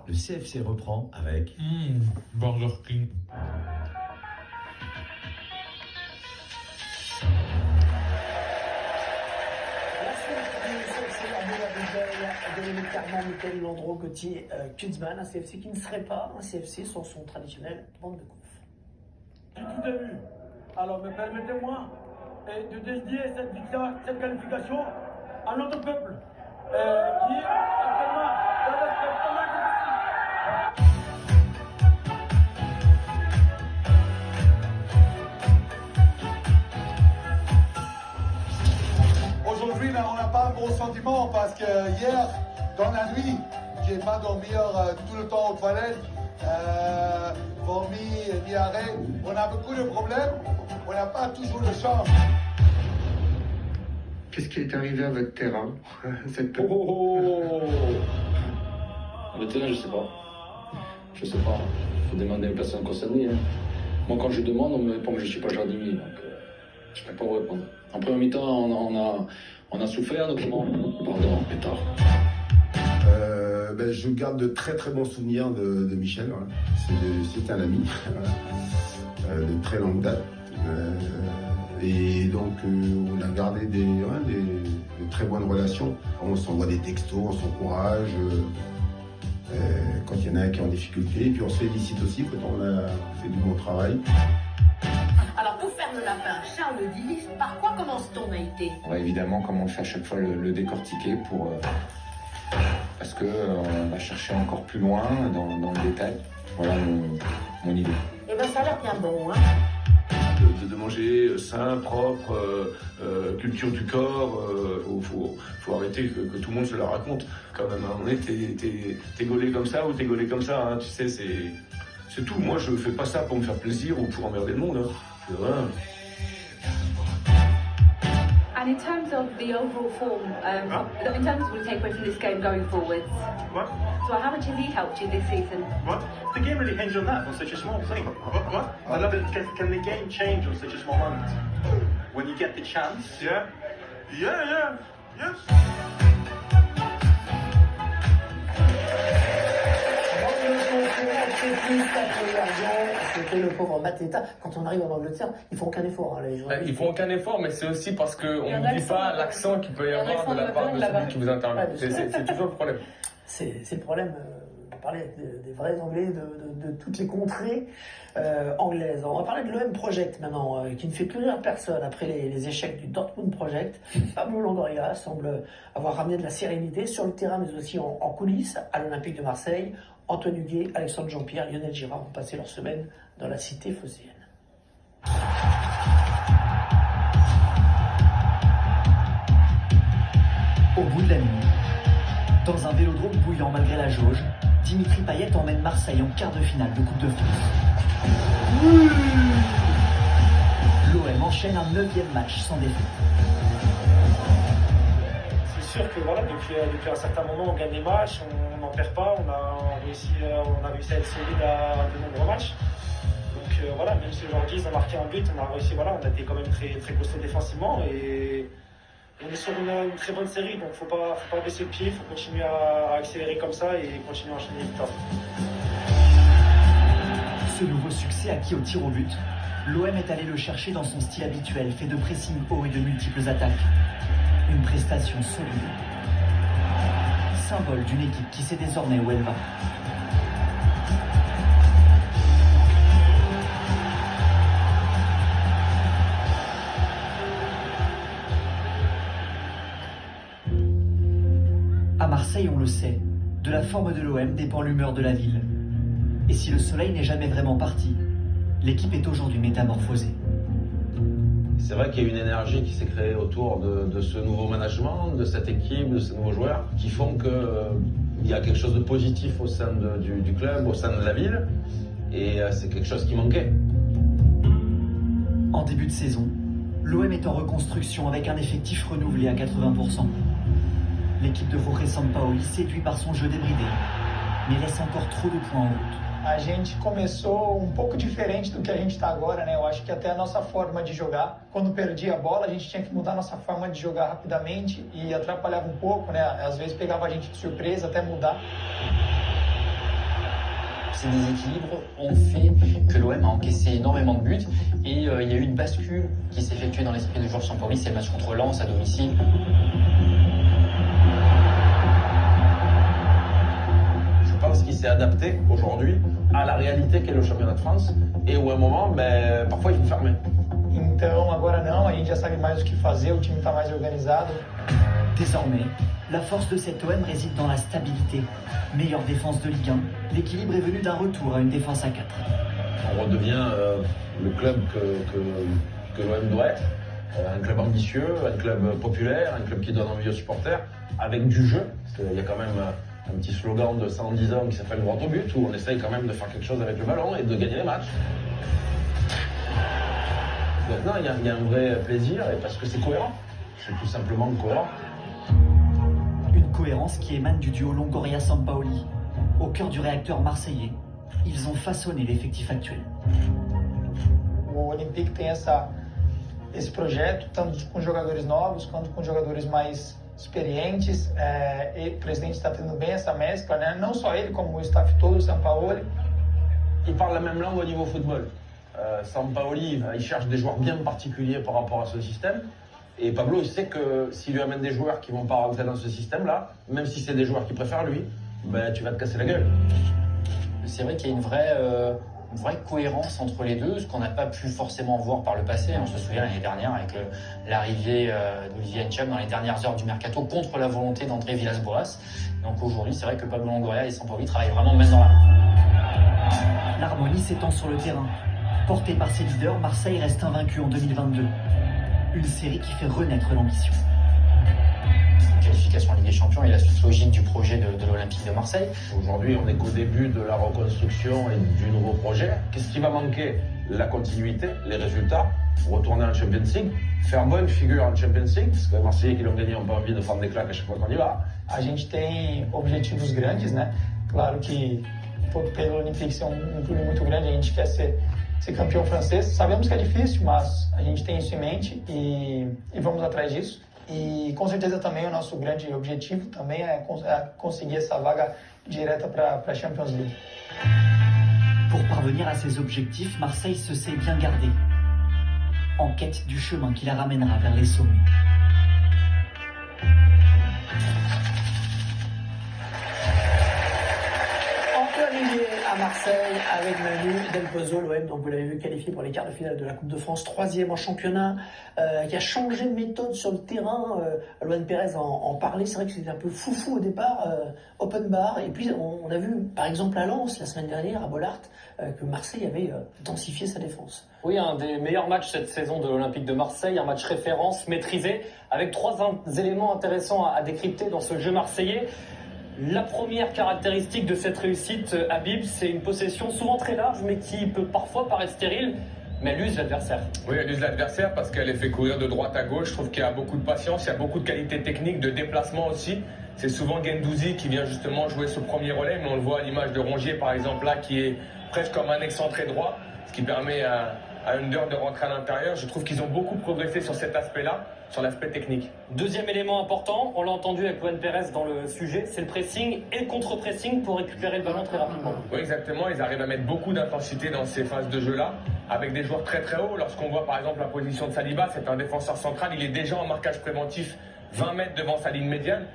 Le CFC reprend avec Burger King. Clairement Michael Landreau, Gauthier, Kutzmann, un CFC qui ne serait pas un CFC sans son traditionnel bande de conf. J'ai tout vu. Alors, me permettez-moi de dédier cette victoire, cette qualification à notre peuple, qui est actuellement dans le spectacle. Aujourd'hui, on n'a pas un bon sentiment parce que hier, dans la nuit, j'ai pas dormi tout le temps aux toilettes, vomi, diarrhée. On a beaucoup de problèmes, on n'a pas toujours de chance. Qu'est-ce qui est arrivé à votre terrain cette... Le terrain, je sais pas. Je sais pas. Faut demander aux personnes concernées. Hein. Moi, quand je demande, on me répond que je suis pas jardinier, donc je peux pas vous répondre. En première mi-temps, on a souffert, notamment. Pardon, pétard. Je garde de très très bons souvenirs de Michel. Voilà. C'est un ami de très longue date. Et donc on a gardé de très bonnes relations. On s'envoie des textos, on s'encourage quand il y en a un qui est en difficulté. Et puis on se félicite aussi quand on a fait du bon travail. Alors pour faire le lapin, Charles dit, par quoi commence-t-on, Maïté? On va évidemment, comme on le fait à chaque fois, le décortiquer parce qu'on va chercher encore plus loin dans le détail. Voilà mon idée. Eh bien ça a l'air bien bon, hein. De manger sain, propre, culture du corps, faut arrêter que tout le monde se la raconte. Quand même, à un moment donné, t'es gaulé comme ça ou t'es gaulé comme ça, hein, tu sais, c'est tout. Moi, je fais pas ça pour me faire plaisir ou pour emmerder le monde. Hein. Voilà. And in terms of the overall form, in terms of what we take away from this game going forwards, what? So how much has he helped you this season? What? The game really hinges on that, on such a small thing. What? I love it. Can the game change on such a small moment? When you get the chance? Yeah. Yes. C'était le pauvre Mateta. Quand on arrive en Angleterre, ils font aucun effort. Hein, les joueurs. Ils font aucun effort, mais c'est aussi parce qu'on ne dit pas l'accent qu'il peut y avoir de la part de celui qui vous intervient. C'est toujours le problème. C'est le problème. On parlait des vrais Anglais, de toutes les contrées anglaises. On va parler de l'OM Project maintenant, qui ne fait plus rire personne après les échecs du Dortmund Project. Pablo Longoria semble avoir ramené de la sérénité sur le terrain, mais aussi en coulisses, à l'Olympique de Marseille. Antoine Huguet, Alexandre Jean-Pierre, Lionel Girard ont passé leur semaine dans la cité phocéenne. Au bout de la nuit, dans un vélodrome bouillant malgré la jauge, Dimitri Payet emmène Marseille en quart de finale de Coupe de France. L'OM enchaîne un 9e match sans défaite. C'est sûr que voilà, depuis un certain moment, on gagne des matchs, on n'en perd pas, on a réussi à être solide à de nombreux matchs. Donc voilà, même si aujourd'hui ils ont marqué un but, on a réussi, voilà, on a été quand même très, très costaud défensivement et on est sur une très bonne série, donc faut pas baisser le pied, il faut continuer à accélérer comme ça et continuer à enchaîner les victoires. Ce nouveau succès acquis au tir au but, l'OM est allé le chercher dans son style habituel, fait de pressing haut et de multiples attaques. Une prestation solide, symbole d'une équipe qui sait désormais où elle va. À Marseille, on le sait, de la forme de l'OM dépend l'humeur de la ville. Et si le soleil n'est jamais vraiment parti, l'équipe est aujourd'hui métamorphosée. C'est vrai qu'il y a une énergie qui s'est créée autour de ce nouveau management, de cette équipe, de ces nouveaux joueurs, qui font qu'il y a quelque chose de positif au sein du club, au sein de la ville, et c'est quelque chose qui manquait. En début de saison, l'OM est en reconstruction avec un effectif renouvelé à 80%. L'équipe de Jorge Sampaoli séduit par son jeu débridé, mais laisse encore trop de points en route. A gente começou pouco diferente do que a gente está agora, né? Eu acho que até a nossa forma de jogar, quando perdia a bola, a gente tinha que mudar a nossa forma de jogar rapidamente e atrapalhava pouco, né? Às vezes pegava a gente de surpresa até mudar. Ces déséquilibres ont fait que l'OM a encaissé énormément de buts et il y a eu une bascule qui s'est effectuée dans l'esprit de Georges Sampaoli, c'est le match contre Lens à domicile. Je pense qu'il s'est adapté aujourd'hui à la réalité qu'est le championnat de France et où à un moment, parfois il faut fermer. Então agora não, a gente já sabe mais o que fazer, o time está mais organizado. Désormais, la force de cet OM réside dans la stabilité. Meilleure défense de Ligue 1, l'équilibre est venu d'un retour à une défense à 4. On redevient le club que l'OM doit être, un club ambitieux, un club populaire, un club qui donne envie aux supporters, avec du jeu. Il y a quand même un petit slogan de 110 ans qui s'appelle droit au but, où on essaye quand même de faire quelque chose avec le ballon et de gagner les matchs. Donc non, il y a un vrai plaisir et parce que c'est cohérent. C'est tout simplement cohérent. Une cohérence qui émane du duo Longoria-Sampaoli. Au cœur du réacteur marseillais, ils ont façonné l'effectif actuel. O Olympique tem esse projeto, tanto com jogadores novos quanto com jogadores mais experientes. E o presidente está tendo bem essa mescla, né? Não só ele, como o staff todo, o Sampaoli. Ils parlent la même langue au niveau football. Sampaoli, il cherche des joueurs bien particuliers par rapport à ce système. Et Pablo, il sait que s'il lui amène des joueurs qui ne vont pas rentrer dans ce système-là, même si c'est des joueurs qui préfèrent lui, tu vas te casser la gueule. C'est vrai qu'il y a une vraie cohérence entre les deux, ce qu'on n'a pas pu forcément voir par le passé. On se souvient l'année dernière avec l'arrivée d'Olivier Ntcham dans les dernières heures du mercato contre la volonté d'André Villas-Boas. Donc aujourd'hui, c'est vrai que Pablo Longoria et Sampaoli travaillent vraiment main dans la main. L'harmonie s'étend sur le terrain. Porté par ses leaders, Marseille reste invaincu en 2022. Une série qui fait renaître l'ambition. Qualification en Ligue des Champions et la suite logique du projet de l'Olympique de Marseille. Aujourd'hui, on n'est qu'au début de la reconstruction et du nouveau projet. Qu'est-ce qui va manquer? La continuité, les résultats, retourner en Champions League, faire bonne figure en Champions League, parce que les Marseillais qui l'ont gagné n'ont pas envie de prendre des claques à chaque fois qu'on y va. A gente tem objetivos grandes, né? Claro que pelo Olympique ser clube muito grande, a gente quer ser campeão francês. Sabemos que é difícil, mas a gente tem isso em mente e vamos atrás disso. E com certeza também o nosso grande objetivo também é conseguir essa vaga direta para a Champions League. Pour parvenir à ces objectifs, Marseille se sait bien gardé, en quête du chemin qui la ramènera vers les sommets. À Marseille avec Manu Del Pozo, l'OM, donc vous l'avez vu, qualifié pour les quarts de finale de la Coupe de France, 3e en championnat, qui a changé de méthode sur le terrain. Luan Pérez en parlait, c'est vrai que c'était un peu foufou au départ, open bar, et puis on a vu par exemple à Lens la semaine dernière, à Bollaert, que Marseille avait densifié sa défense. Oui, un des meilleurs matchs cette saison de l'Olympique de Marseille, un match référence, maîtrisé, avec 3 éléments intéressants à décrypter dans ce jeu marseillais. La première caractéristique de cette réussite, Habib, c'est une possession souvent très large, mais qui peut parfois paraître stérile, mais elle use l'adversaire. Oui, elle use l'adversaire parce qu'elle les fait courir de droite à gauche. Je trouve qu'il y a beaucoup de patience, il y a beaucoup de qualité technique, de déplacement aussi. C'est souvent Guendouzi qui vient justement jouer ce premier relais, mais on le voit à l'image de Rongier, par exemple, là, qui est presque comme un excentré droit, ce qui permet à Under de rentrer à l'intérieur. Je trouve qu'ils ont beaucoup progressé sur cet aspect-là, sur l'aspect technique. Deuxième élément important, on l'a entendu avec Luan Pérez dans le sujet, c'est le pressing et le contre-pressing pour récupérer le ballon très rapidement. Oui, exactement. Ils arrivent à mettre beaucoup d'intensité dans ces phases de jeu-là, avec des joueurs très très hauts. Lorsqu'on voit par exemple la position de Saliba, c'est un défenseur central, il est déjà en marquage préventif 20 mètres devant sa ligne médiane.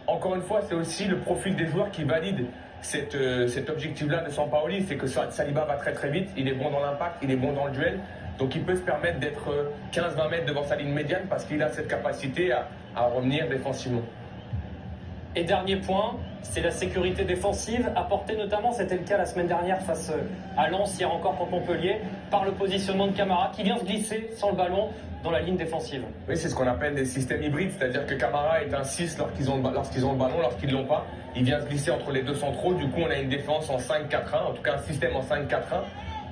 Encore une fois, c'est aussi le profil des joueurs qui valide cet objectif-là de Sampaoli, c'est que Saliba va très très vite, il est bon dans l'impact, il est bon dans le duel, donc il peut se permettre d'être 15-20 mètres devant sa ligne médiane parce qu'il a cette capacité à revenir défensivement. Et dernier point, c'est la sécurité défensive apportée notamment, c'était le cas la semaine dernière face à Lens, hier encore contre Montpellier, par le positionnement de Camara qui vient se glisser sans le ballon dans la ligne défensive. Oui, c'est ce qu'on appelle des systèmes hybrides, c'est-à-dire que Camara est un 6 lorsqu'ils ont le ballon, lorsqu'ils ne l'ont pas, il vient se glisser entre les deux centraux, du coup on a une défense en 5-4-1, en tout cas un système en 5-4-1.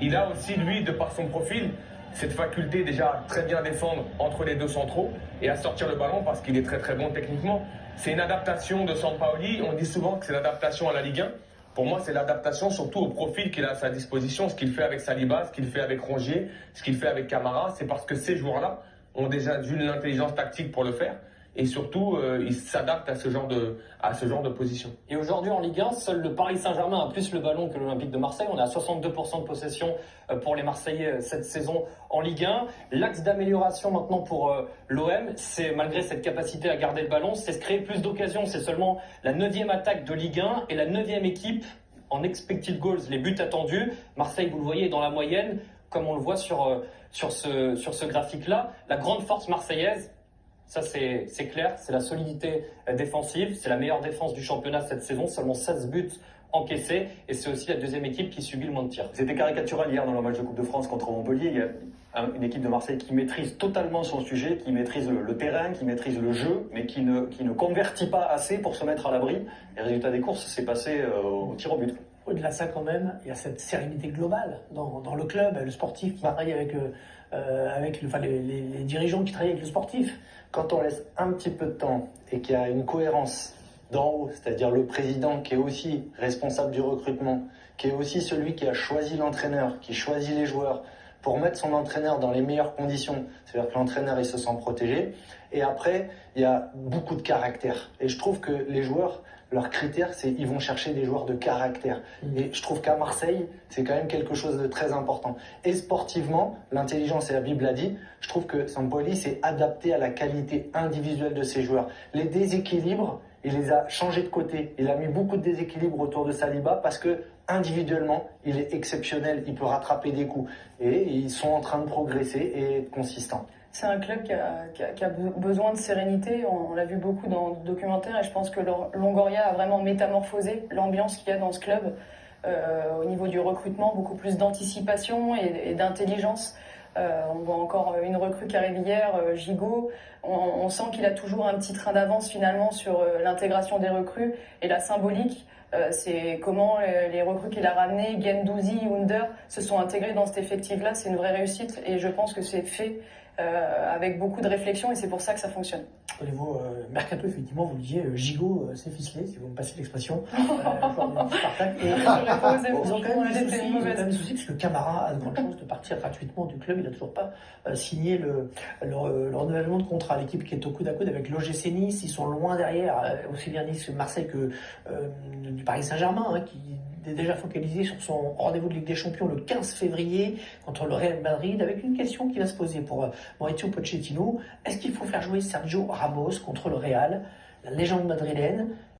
Il a aussi, lui, de par son profil, cette faculté déjà à très bien défendre entre les deux centraux et à sortir le ballon parce qu'il est très très bon techniquement. C'est une adaptation de Sampaoli, on dit souvent que c'est l'adaptation à la Ligue 1. Pour moi, c'est l'adaptation surtout au profil qu'il a à sa disposition, ce qu'il fait avec Saliba, ce qu'il fait avec Rongier, ce qu'il fait avec Camara. C'est parce que ces joueurs-là ont déjà une intelligence tactique pour le faire. et surtout il s'adapte à ce genre de position. Et aujourd'hui en Ligue 1, seul le Paris Saint-Germain a plus le ballon que l'Olympique de Marseille. On est à 62% de possession pour les Marseillais cette saison en Ligue 1. L'axe d'amélioration maintenant pour l'OM, c'est malgré cette capacité à garder le ballon, c'est se créer plus d'occasions. C'est seulement la 9e attaque de Ligue 1 et la 9e équipe en expected goals, les buts attendus. Marseille, vous le voyez, est dans la moyenne, comme on le voit sur ce graphique-là. La grande force marseillaise, ça c'est clair, c'est la solidité défensive. C'est la meilleure défense du championnat cette saison, seulement 16 buts encaissés. Et c'est aussi la deuxième équipe qui subit le moins de tirs. C'était caricatural hier dans le match de Coupe de France contre Montpellier. Il y a une équipe de Marseille qui maîtrise totalement son sujet, qui maîtrise le terrain, qui maîtrise le jeu, mais qui ne convertit pas assez pour se mettre à l'abri. Et le résultat des courses, c'est passé au tir au but. Au-delà de ça, quand même, il y a cette sérénité globale dans le club, le sportif qui travaille avec les dirigeants qui travaillent avec le sportif. Quand on laisse un petit peu de temps et qu'il y a une cohérence d'en haut, c'est-à-dire le président qui est aussi responsable du recrutement, qui est aussi celui qui a choisi l'entraîneur, qui choisit les joueurs, pour mettre son entraîneur dans les meilleures conditions, c'est-à-dire que l'entraîneur il se sent protégé. Et après, il y a beaucoup de caractère. Et je trouve que les joueurs, leur critère, c'est ils vont chercher des joueurs de caractère. Et je trouve qu'à Marseille, c'est quand même quelque chose de très important. Et sportivement, l'intelligence, et la Bible l'a dit, je trouve que Sampaoli s'est adapté à la qualité individuelle de ses joueurs. Les déséquilibres, il les a changés de côté. Il a mis beaucoup de déséquilibres autour de Saliba parce que individuellement, il est exceptionnel, il peut rattraper des coups. Et ils sont en train de progresser et être consistants. C'est un club qui a besoin de sérénité. On l'a vu beaucoup dans le documentaire et je pense que Longoria a vraiment métamorphosé l'ambiance qu'il y a dans ce club au niveau du recrutement, beaucoup plus d'anticipation et d'intelligence. On voit encore une recrue qui arrive hier, Gigot. On sent qu'il a toujours un petit train d'avance finalement sur l'intégration des recrues et la symbolique. C'est comment les recrues qu'il a ramenés, Guendouzi, Under, se sont intégrés dans cet effectif-là. C'est une vraie réussite et je pense que c'est fait avec beaucoup de réflexion et c'est pour ça que ça fonctionne. Au niveau mercato, effectivement, vous le disiez, Gigot s'est ficelé, si vous me passez l'expression. Ils ont quand même des soucis parce que Camara a de grandes chances de partir gratuitement du club. Il n'a toujours pas signé le renouvellement de contrat. L'équipe qui est au coude à coude avec l'OGC Nice, ils sont loin derrière, aussi bien Nice que Marseille que du Paris Saint-Germain, qui est déjà focalisé sur son rendez-vous de Ligue des Champions le 15 février contre le Real Madrid, avec une question qui va se poser pour Mauricio Pochettino. Est-ce qu'il faut faire jouer Sergio Ramos contre le Real, la légende madrilène?